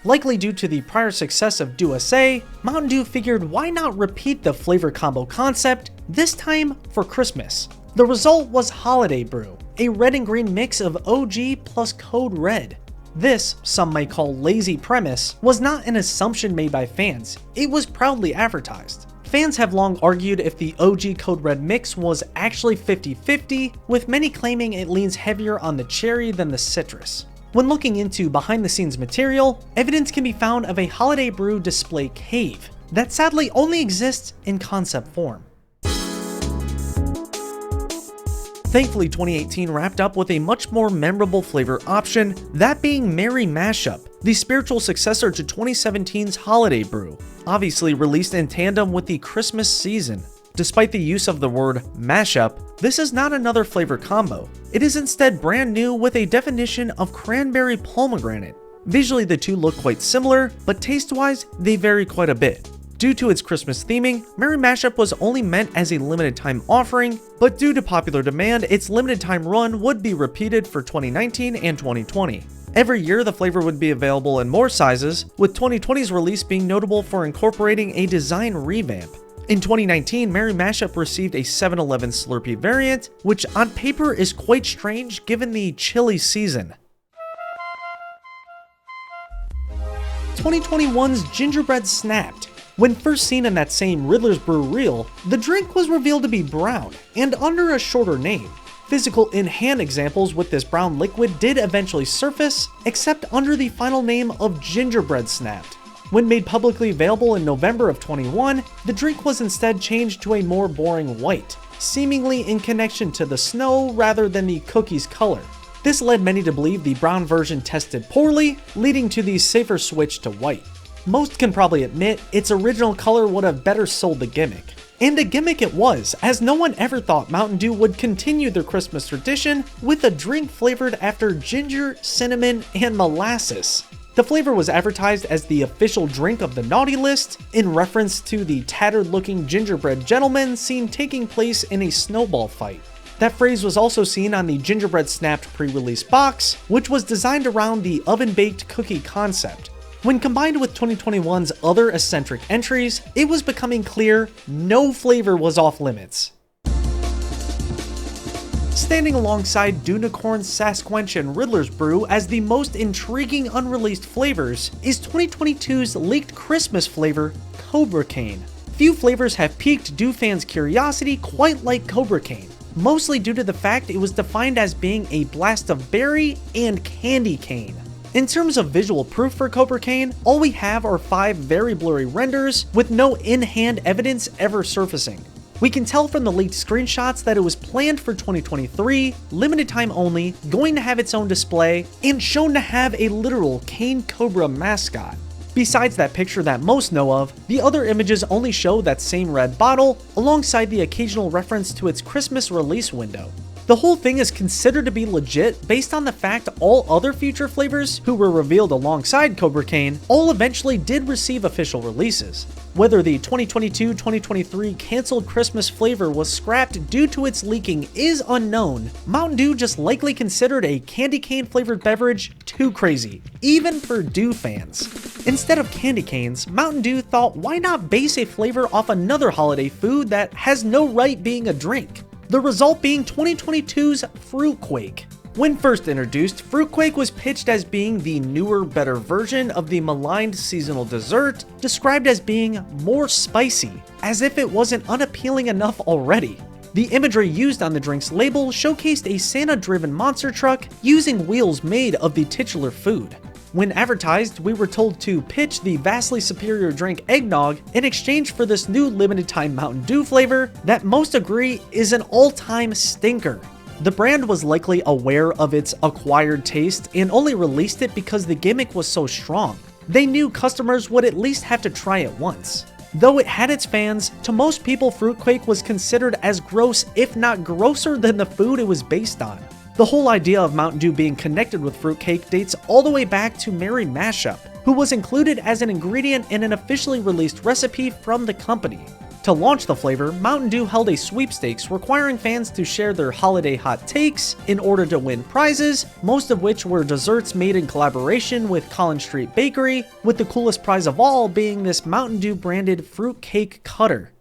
Likely due to the prior success of Do SA, Mountain Dew figured why not repeat the flavor combo concept, this time for Christmas. The result was Holiday Brew, a red and green mix of OG plus Code Red. This, some might call lazy premise, was not an assumption made by fans, it was proudly advertised. Fans have long argued if the OG Code Red mix was actually 50-50, with many claiming it leans heavier on the cherry than the citrus. When looking into behind-the-scenes material, evidence can be found of a Holiday Brew display cave that sadly only exists in concept form. Thankfully, 2018 wrapped up with a much more memorable flavor option, that being Merry Mashup, the spiritual successor to 2017's Holiday Brew, obviously released in tandem with the Christmas season. Despite the use of the word mashup, this is not another flavor combo. It is instead brand new with a definition of cranberry pomegranate. Visually, the two look quite similar, but taste-wise, they vary quite a bit. Due to its Christmas theming, Merry Mashup was only meant as a limited time offering, but due to popular demand, its limited time run would be repeated for 2019 and 2020. Every year, the flavor would be available in more sizes, with 2020's release being notable for incorporating a design revamp. In 2019, Merry Mashup received a 7-Eleven Slurpee variant, which on paper is quite strange given the chilly season. 2021's Gingerbread Snapped. When first seen in that same Riddler's Brew reel, the drink was revealed to be brown, and under a shorter name. Physical in-hand examples with this brown liquid did eventually surface, except under the final name of Gingerbread Snapped. When made publicly available in November of 21, the drink was instead changed to a more boring white, seemingly in connection to the snow rather than the cookie's color. This led many to believe the brown version tested poorly, leading to the safer switch to white. Most can probably admit its original color would have better sold the gimmick. And a gimmick it was, as no one ever thought Mountain Dew would continue their Christmas tradition with a drink flavored after ginger, cinnamon, and molasses. The flavor was advertised as the official drink of the naughty list, in reference to the tattered-looking gingerbread gentleman seen taking place in a snowball fight. That phrase was also seen on the Gingerbread Snapped pre-release box, which was designed around the oven-baked cookie concept. When combined with 2021's other eccentric entries, it was becoming clear no flavor was off limits. Standing alongside Dunicorn, Sasquatch, and Riddler's Brew as the most intriguing unreleased flavors is 2022's leaked Christmas flavor, Cobra Cane. Few flavors have piqued Dew fans' curiosity quite like Cobra Cane, mostly due to the fact it was defined as being a blast of berry and candy cane. In terms of visual proof for Cobra Cane, all we have are 5 very blurry renders with no in-hand evidence ever surfacing. We can tell from the leaked screenshots that it was planned for 2023, limited time only, going to have its own display, and shown to have a literal Cane Cobra mascot. Besides that picture that most know of, the other images only show that same red bottle, alongside the occasional reference to its Christmas release window. The whole thing is considered to be legit based on the fact all other future flavors, who were revealed alongside Cobra Cane, all eventually did receive official releases. Whether the 2022-2023 canceled Christmas flavor was scrapped due to its leaking is unknown. Mountain Dew just likely considered a candy cane flavored beverage too crazy, even for Dew fans. Instead of candy canes, Mountain Dew thought why not base a flavor off another holiday food that has no right being a drink? The result being 2022's Fruitquake. When first introduced, Fruitquake was pitched as being the newer, better version of the maligned seasonal dessert, described as being more spicy, as if it wasn't unappealing enough already. The imagery used on the drink's label showcased a Santa-driven monster truck using wheels made of the titular food. When advertised, we were told to pitch the vastly superior drink eggnog in exchange for this new limited-time Mountain Dew flavor that most agree is an all-time stinker. The brand was likely aware of its acquired taste and only released it because the gimmick was so strong. They knew customers would at least have to try it once. Though it had its fans, to most people Fruitquake was considered as gross, if not grosser, than the food it was based on. The whole idea of Mountain Dew being connected with fruitcake dates all the way back to Merry Mashup, who was included as an ingredient in an officially released recipe from the company. To launch the flavor, Mountain Dew held a sweepstakes requiring fans to share their holiday hot takes in order to win prizes, most of which were desserts made in collaboration with Collins Street Bakery, with the coolest prize of all being this Mountain Dew branded fruitcake cutter.